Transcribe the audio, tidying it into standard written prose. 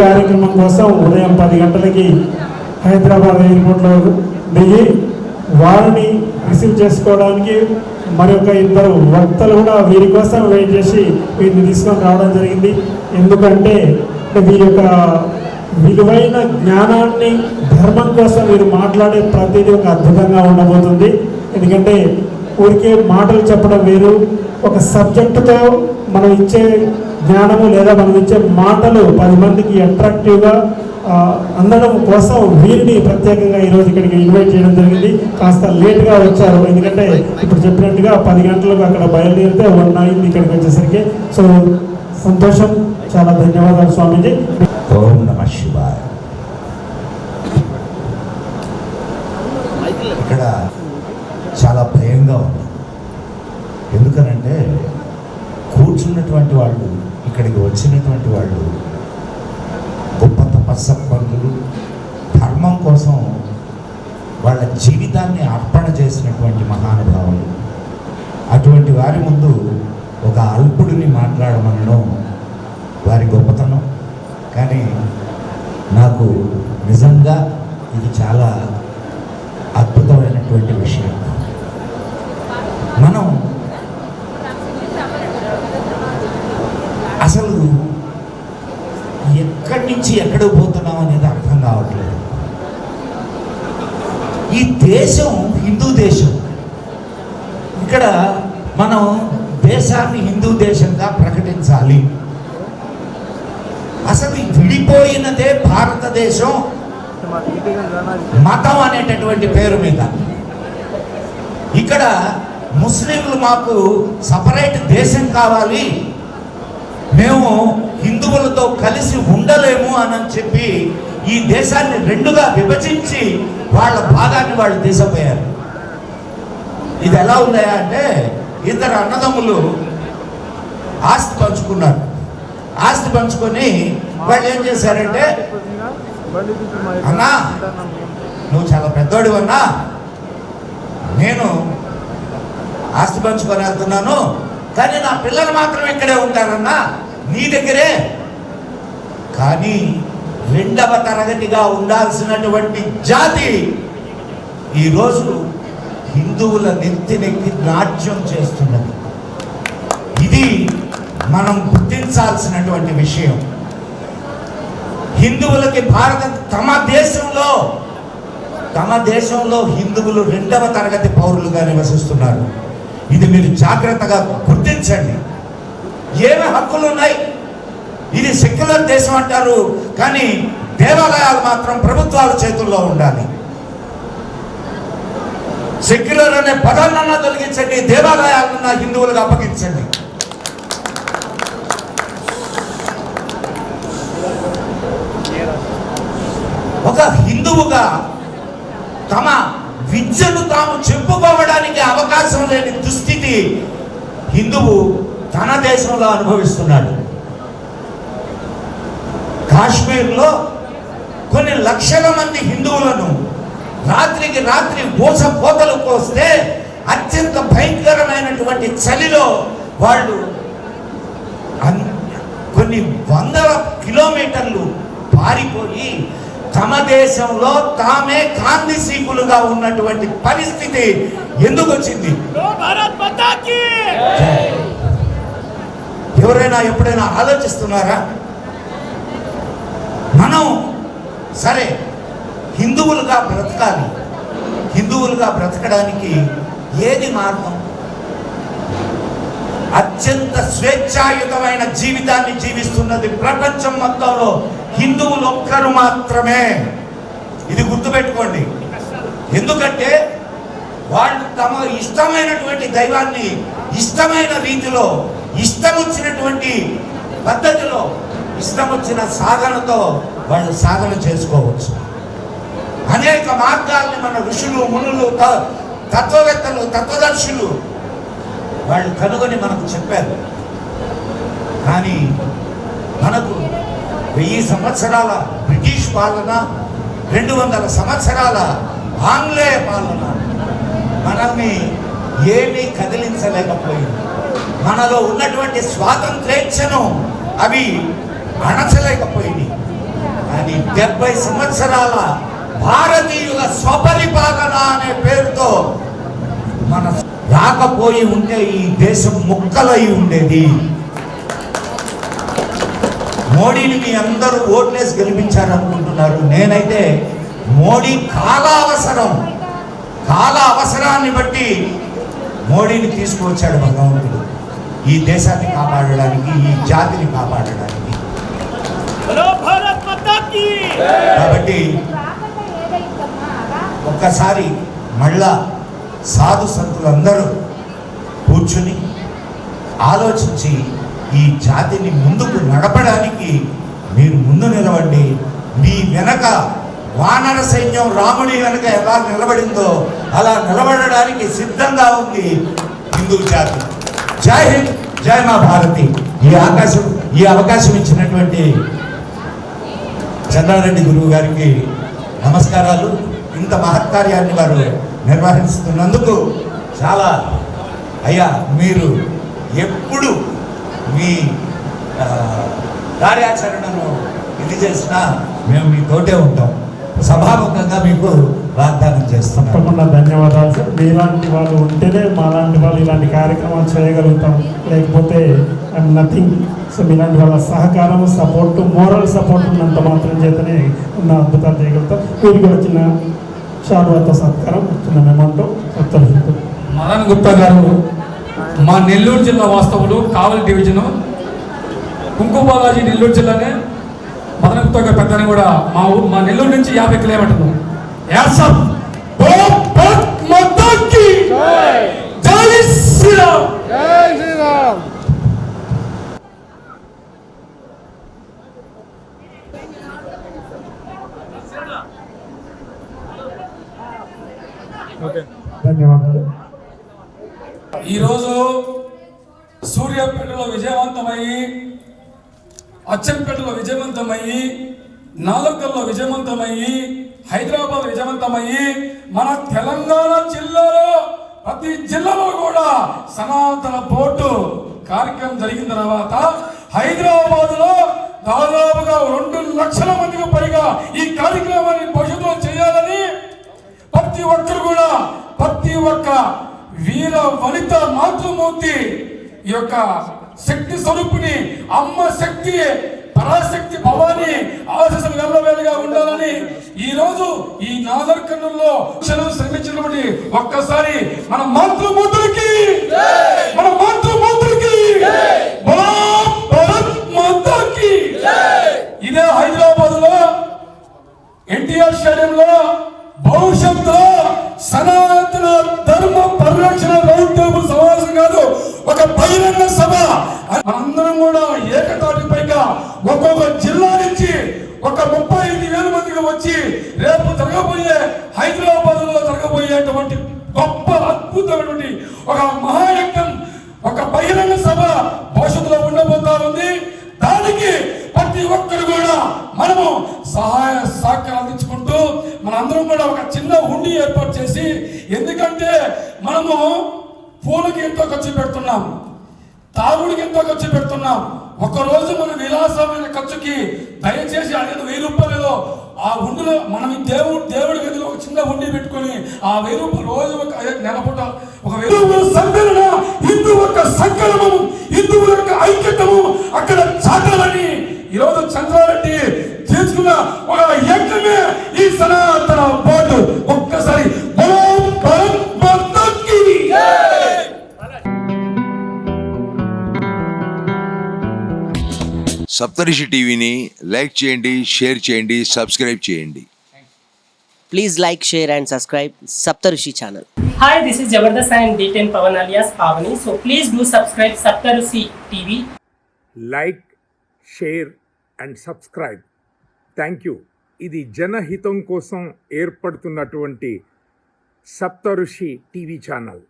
కార్యక్రమం కోసం ఉదయం 10 గంటలకి హైదరాబాద్ ఎయిర్పోర్ట్లో దిగి వారిని రిసీవ్ చేసుకోవడానికి మరొక 2 వక్తలు కూడా వీరి కోసం వెయిట్ చేసి వీరిని తీసుకొని రావడం జరిగింది. ఎందుకంటే వీరి యొక్క విలువైన జ్ఞానాన్ని ధర్మం కోసం వీరు మాట్లాడే ప్రతిదీ ఒక అద్భుతంగా ఉండబోతుంది. ఎందుకంటే ఊరికే మాటలు చెప్పడం వేరు, ఒక సబ్జెక్టుతో మనం ఇచ్చే జ్ఞానము లేదా మనం ఇచ్చే మాటలు 10 మందికి అట్రాక్టివ్గా అందడం కోసం వీరిని ప్రత్యేకంగా ఈరోజు ఇక్కడికి ఇన్వైట్ చేయడం జరిగింది. కాస్త లేట్గా వచ్చారు, ఎందుకంటే ఇప్పుడు చెప్పినట్టుగా 10 గంటలకు అక్కడ బయలుదేరితే 1 అయింది ఇక్కడికి వచ్చేసరికి. సో సంతోషం, చాలా ధన్యవాదాలు స్వామీజీ. ఓం నమః శివాయ. ఇక్కడ చాలా భయంగా ఉంది. ఎందుకనంటే కూర్చున్నటువంటి వాళ్ళు, ఇక్కడికి వచ్చినటువంటి వాళ్ళు గొప్ప తపస్సంపన్నులు, ధర్మం కోసం వాళ్ళ జీవితాన్ని అర్పణ చేసినటువంటి మహానుభావులు. అటువంటి వారి ముందు ఒక అల్పుడిని మాట్లాడమనడం వారి గొప్పతనం. కానీ నాకు నిజంగా ఇది చాలా అద్భుతమైనటువంటి విషయం. మనం అసలు ఎక్కడి నుంచి ఎక్కడికి పోతున్నాం అనేది అర్థం కావట్లేదు. ఈ దేశం హిందూ దేశం. ఇక్కడ మనం దేశాన్ని హిందూ దేశంగా ప్రకటించాలి. అసలు విడిపోయినదే భారతదేశం మతం అనేటటువంటి పేరు మీద. ఇక్కడ ముస్లింలు మాకు సపరేట్ దేశం కావాలి, మేము హిందువులతో కలిసి ఉండలేము అని చెప్పి ఈ దేశాన్ని 2గా విభజించి వాళ్ళ భాగాన్ని వాళ్ళు తీసిపోయారు. ఇది ఎలా ఉందా అంటే 2 అన్నదమ్ములు ఆస్తి పంచుకున్నారు. ఆస్తి పంచుకొని వాళ్ళు ఏం చేశారంటే, అన్నా నువ్వు చాలా పెద్దోడివి అన్నా, నేను ఆస్తి పంచుకొని వెళ్తున్నాను, కానీ నా పిల్లలు మాత్రం ఇక్కడే ఉంటారన్నా, నీ దగ్గరే. కానీ 2వ తరగతిగా ఉండాల్సినటువంటి జాతి ఈరోజు హిందువుల నెత్తినెక్కి నాట్యం చేస్తున్నది. ఇది మనం గుర్తించాల్సినటువంటి విషయం. హిందువులకి తమ దేశంలో హిందువులు 2వ తరగతి పౌరులుగా నివసిస్తున్నారు. ఇది మీరు జాగ్రత్తగా గుర్తించండి. ఏమి హక్కులు ఉన్నాయి? ఇది సెక్యులర్ దేశం అంటారు, కానీ దేవాలయాలు మాత్రం ప్రభుత్వాల చేతుల్లో ఉండాలి. సెక్యులర్ అనే పదాన్నన్నా తొలగించండి, దేవాలయాలన్నా హిందువులకు అప్పగించండి. ఒక హిందువుగా తమ విద్యను తాము చెప్పుకోవడానికి అవకాశం లేని దుస్థితి హిందువు తన దేశంలో అనుభవిస్తున్నాడు. కాశ్మీర్లో కొన్ని లక్షల మంది హిందువులను రాత్రికి రాత్రి పోతలు కోస్తే అత్యంత భయంకరమైనటువంటి చలిలో వాళ్ళు కొన్ని 100 కిలోమీటర్లు పారిపోయి తమ దేశంలో తామే కాందిశీకులుగా ఉన్నటువంటి పరిస్థితి ఎందుకు వచ్చింది? ఎవరైనా ఎప్పుడైనా ఆలోచిస్తున్నారా? మనం సరే హిందువులుగా బ్రతకాలి. హిందువులుగా బ్రతకడానికి ఏది మార్గం? అత్యంత స్వేచ్ఛాయుతమైన జీవితాన్ని జీవిస్తున్నది ప్రపంచం మొత్తంలో హిందువులు ఒక్కరు మాత్రమే. ఇది గుర్తుపెట్టుకోండి. ఎందుకంటే వాళ్ళు తమ ఇష్టమైనటువంటి దైవాన్ని ఇష్టమైన రీతిలో, ఇష్టం వచ్చినటువంటి పద్ధతిలో, ఇష్టం వచ్చిన సాధనతో వాళ్ళు సాధన చేసుకోవచ్చు. అనేక మార్గాల్ని మన ఋషులు, మునులు, తత్వవేత్తలు, తత్వదర్శులు వాళ్ళు కనుగొని మనకు చెప్పారు. కానీ మనకు 1000 సంవత్సరాల బ్రిటిష్ పాలన, 200 సంవత్సరాల ఆంగ్లేయ పాలన మనల్ని ఏమీ కదిలించలేకపోయింది. మనలో ఉన్నటువంటి స్వాతంత్రేచ్ఛను అవి అణచలేకపోయింది. ఈ 70 సంవత్సరాల భారతీయుల స్వపరిపాలన అనే పేరుతో మన రాకపోయి ఉంటే ఈ దేశం ముక్కలై ఉండేది. మోడీని మీ అందరూ ఓట్లేసి గెలిపించారనుకుంటున్నారు. నేనైతే మోడీ కాల అవసరాన్ని బట్టి మోడీని తీసుకువచ్చాడు భగవంతుడు, ఈ దేశాన్ని కాపాడడానికి, ఈ జాతిని కాపాడడానికి. కాబట్టి ఒక్కసారి మళ్ళా సాధు సంతులందరూ కూర్చుని ఆలోచించి ఈ జాతిని ముందుకు నడపడానికి మీరు ముందు నిలవండి. మీ వెనక వానర సైన్యం రాముడి వెనక ఎలా నిలబడిందో అలా నిలబడడానికి సిద్ధంగా ఉంది హిందూ జాతి. జై హింద్, జై మా భారతి. ఈ అవకాశం ఇచ్చినటువంటి చంద్రారెడ్డి గురువు గారికి నమస్కారాలు. ఇంత మహత్కార్యాన్ని వారు నిర్వహిస్తున్నందుకు చాలా. అయ్యా, మీరు ఎప్పుడు మీ కార్యాచరణను ఇది చేసినా మేము మీతోటే ఉంటాం. సభాముఖంగా మీకు వాగ్దానం చేస్తాం. తప్పకుండా ధన్యవాదాలు సార్. మీలాంటి వాళ్ళు ఉంటేనే మాలాంటి వాళ్ళు ఇలాంటి కార్యక్రమాలు చేయగలుగుతాం, లేకపోతే ఐఎమ్ నథింగ్. సో మీలాంటి వాళ్ళ సహకారం, సపోర్టు, మోరల్ సపోర్ట్ ఉన్నంత మాత్రం చేతనే ఉన్న అద్భుతాలు చేయగలుగుతాం. వీరికి వచ్చిన శాలువాతో సత్కారం, చిన్న మెమంటో సప్తఋషులు. మదన్ గుప్తా గారు మా నెల్లూరు జిల్లా వాస్తవులు, కావలి డివిజను, కుంకుబాలాజీ నెల్లూరు జిల్లానే. మదన్ గుప్తా గారు పెద్దని కూడా మా నెల్లూరు నుంచి 50 కిలోమీటర్లు. జై శ్రీరామ్. ధన్యవాదాలు. ఈరోజు సూర్యాపేటలో విజయవంతమయ్యి, అచ్చంపేటలో విజయవంతమయ్యి, నాలుకల్లో విజయవంతమయ్యి, హైదరాబాద్ విజయవంతమయ్యి, మన తెలంగాణ జిల్లాలో ప్రతి జిల్లాలో కూడా సనాతన బోర్డు కార్యక్రమం జరిగిన తర్వాత హైదరాబాద్ లో దాదాపుగా 2 లక్షల మందికి పైగా ఈ కార్యక్రమాన్ని భవిష్యత్తులో చేయాలని ప్రతి ఒక్కరు కూడా, ప్రతి ఒక్క వీర వనిత మాతృమూర్తి ఈ యొక్క శక్తి స్వరూపిణి అమ్మ శక్తి, పరాశక్తి భవాని ఆశీస్సులు వెళ్ళవేలుగా ఉండాలని ఈ రోజు ఈ నాగర్ కర్నూలులో శ్రమించినటువంటి ఒక్కసారి మన మాతృమూర్తులకి ఇదే హైదరాబాద్ లో ఎన్టీఆర్ స్టేడియంలో భవిష్యత్తులో సనాతన ధర్మ పరిరక్షణ రౌండ్ టేబుల్ సమావేశం కాదు, ఒక బహిరంగ సభ. మనందరం కూడా ఏకతాటిపైగా ఒక్కొక్క జిల్లా నుంచి ఒక 35,000 మందికి వచ్చి రేపు జరగబోయే హైదరాబాద్ లో జరగబోయేటువంటి గొప్ప అద్భుతమైనటువంటి ఒక మహాయజ్ఞం, ఒక బహిరంగ సభ భవిష్యత్తులో ఉండబోతా ఉంది. దానికి ప్రతి ఒక్కరు కూడా మనము సహాయ సహకారం అందించుకుంటూ మనందరం కూడా ఒక చిన్న హుండీ ఏర్పాటు చేసి, ఎందుకంటే మనము పూలకి ఎంతో ఖర్చు పెడుతున్నాం, తాగుడికి ఎంతో ఖర్చు పెడుతున్నాం. ఒకరోజు మన విలాసమైన ఖర్చుకి దయచేసి అనేది 1000 రూపాయలు ఆ హుండీలో మనం దేవుడి గదిలో ఒక చిన్న హుండీ పెట్టుకొని ఆ 1000 రూపాయలు రోజు ఒక నెలపూట ఒక సంకలన హిందూ యొక్క సంకలనము, హిందువుల యొక్క ఐక్యతము అక్కడ చాటాలని ఈరోజు చంద్రారెడ్డి చేసుకున్న ఒక యజ్ఞమే ఈ సనాతన బోర్డు. ఒక్కసారి సప్తరిషి టీవీని లైక్ చేయండి, షేర్ చేయండి, సబ్స్క్రైబ్ చేయండి. Please like, share and subscribe Saptarushi channel. Hi, this is Jabardast and D10 Pavan alias Pavani. So please do subscribe Saptarushi TV. Like, share and subscribe. Thank you. ఇది జనహితం కోసం ఏర్పడుతున్నటువంటి సప్తఋషి TV channel.